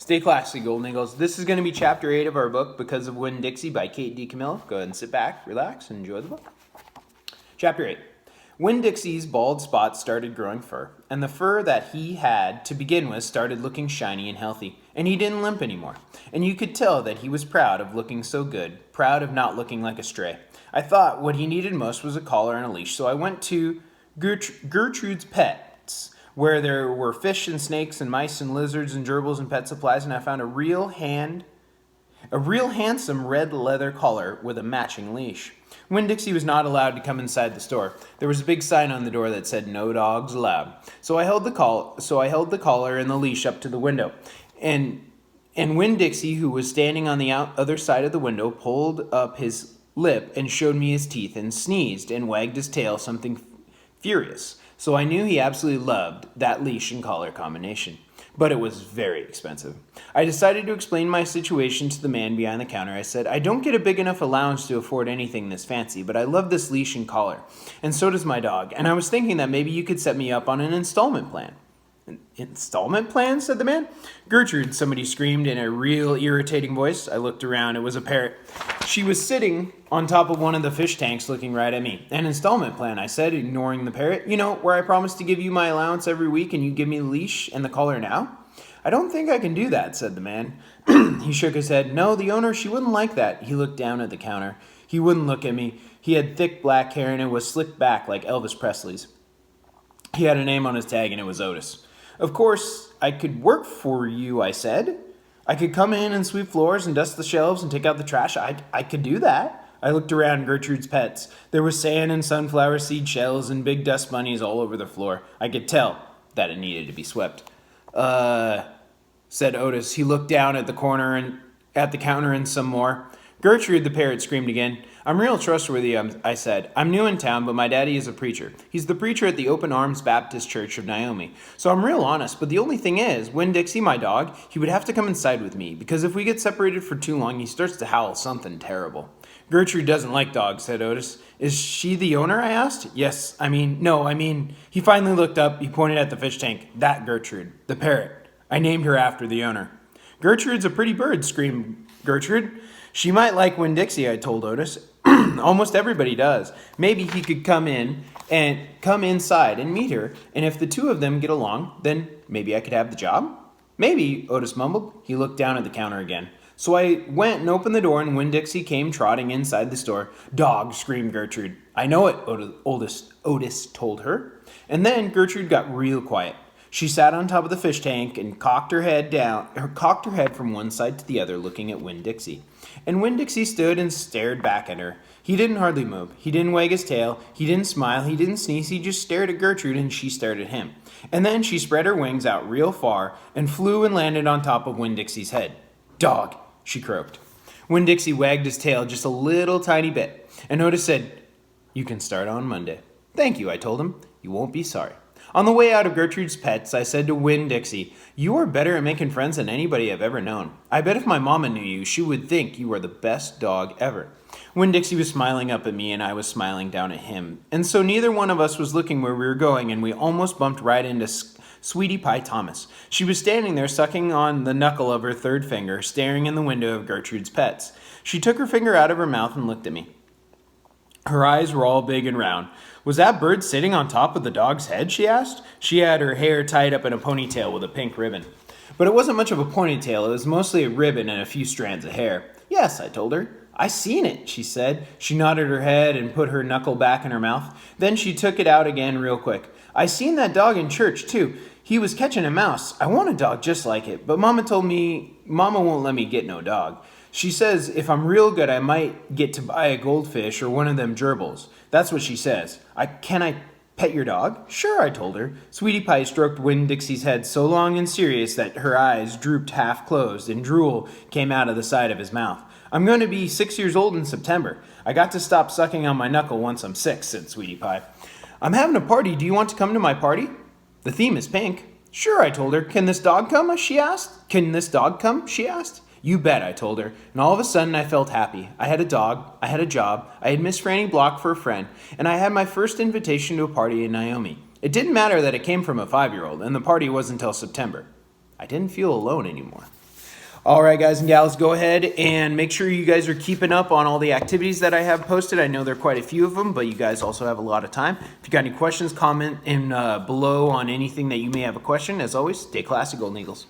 Stay classy, Golden Eagles. This is going to be Chapter 8 of our book, Because of Winn-Dixie by Kate D. Camillo. Go ahead and sit back, relax, and enjoy the book. Chapter 8. Winn-Dixie's bald spots started growing fur, and the fur that he had to begin with started looking shiny and healthy, and he didn't limp anymore. And you could tell that he was proud of looking so good, proud of not looking like a stray. I thought what he needed most was a collar and a leash, so I went to Gertrude's Pets, where there were fish and snakes and mice and lizards and gerbils and pet supplies, and I found a real handsome red leather collar with a matching leash. Winn-Dixie was not allowed to come inside the store. There was a big sign on the door that said "No dogs allowed." So I held the collar and the leash up to the window, and Winn-Dixie, who was standing on the other side of the window, pulled up his lip and showed me his teeth and sneezed and wagged his tail something furious. So I knew he absolutely loved that leash and collar combination. But it was very expensive. I decided to explain my situation to the man behind the counter. I said, "I don't get a big enough allowance to afford anything this fancy, but I love this leash and collar. And so does my dog. And I was thinking that maybe you could set me up on an installment plan." "An installment plan?" said the man. "Gertrude," somebody screamed in a real irritating voice. I looked around. It was a parrot. She was sitting on top of one of the fish tanks looking right at me. "An installment plan," I said, ignoring the parrot. "You know, where I promise to give you my allowance every week and you give me the leash and the collar now?" "I don't think I can do that," said the man. He shook his head. "No, the owner, she wouldn't like that." He looked down at the counter. He wouldn't look at me. He had thick black hair and it was slicked back like Elvis Presley's. He had a name on his tag and it was Otis. "Of course, I could work for you," I said. "I could come in and sweep floors and dust the shelves and take out the trash. I could do that." I looked around Gertrude's Pets. There was sand and sunflower seed shells and big dust bunnies all over the floor. I could tell that it needed to be swept. Said Otis. He looked down at the counter and some more. "Gertrude," the parrot screamed again. "I'm real trustworthy," I said. "I'm new in town, but my daddy is a preacher. He's the preacher at the Open Arms Baptist Church of Naomi. So I'm real honest, but the only thing is, Winn-Dixie, my dog, he would have to come inside with me, because if we get separated for too long, he starts to howl something terrible." "Gertrude doesn't like dogs," said Otis. "Is she the owner?" I asked. No, he finally looked up. He pointed at the fish tank. "That Gertrude, the parrot. I named her after the owner." "Gertrude's a pretty bird," screamed Gertrude. "She might like Winn-Dixie," I told Otis. "Almost everybody does. Maybe he could come inside and meet her, and if the two of them get along, then maybe I could have the job." "Maybe," Otis mumbled. He looked down at the counter again. So I went and opened the door, and Winn-Dixie came trotting inside the store. "Dog," screamed Gertrude. "I know it," Otis told her. And then Gertrude got real quiet. She sat on top of the fish tank and cocked her head from one side to the other, looking at Winn-Dixie. And Winn-Dixie stood and stared back at her. He didn't hardly move. He didn't wag his tail. He didn't smile. He didn't sneeze. He just stared at Gertrude, and she stared at him. And then she spread her wings out real far and flew and landed on top of Winn-Dixie's head. "Dog," she croaked. Winn-Dixie wagged his tail just a little tiny bit. And Otis said, "You can start on Monday." "Thank you," I told him. "You won't be sorry." On the way out of Gertrude's Pets, I said to Winn-Dixie, "You are better at making friends than anybody I've ever known. I bet if my mama knew you, she would think you are the best dog ever." Winn-Dixie was smiling up at me, and I was smiling down at him. And so neither one of us was looking where we were going, and we almost bumped right into Sweetie Pie Thomas. She was standing there, sucking on the knuckle of her third finger, staring in the window of Gertrude's Pets. She took her finger out of her mouth and looked at me. Her eyes were all big and round. "Was that bird sitting on top of the dog's head?" she asked. She had her hair tied up in a ponytail with a pink ribbon. But it wasn't much of a ponytail. It was mostly a ribbon and a few strands of hair. "Yes," I told her. "I seen it," she said. She nodded her head and put her knuckle back in her mouth. Then she took it out again real quick. "I seen that dog in church, too. He was catching a mouse. I want a dog just like it, but Mama told me Mama won't let me get no dog. She says if I'm real good, I might get to buy a goldfish or one of them gerbils. That's what she says. Can I pet your dog?" "Sure," I told her. Sweetie Pie stroked Winn-Dixie's head so long and serious that her eyes drooped half closed and drool came out of the side of his mouth. "I'm going to be 6 years old in September. I got to stop sucking on my knuckle once I'm 6, said Sweetie Pie. "I'm having a party. Do you want to come to my party? The theme is pink." "Sure," I told her. Can this dog come?" she asked. "You bet," I told her, and all of a sudden I felt happy. I had a dog, I had a job, I had Miss Franny Block for a friend, and I had my first invitation to a party in Naomi. It didn't matter that it came from a 5-year-old, and the party wasn't until September. I didn't feel alone anymore. All right, guys and gals, go ahead and make sure you guys are keeping up on all the activities that I have posted. I know there are quite a few of them, but you guys also have a lot of time. If you got any questions, comment in below on anything that you may have a question. As always, stay classy, Golden Eagles.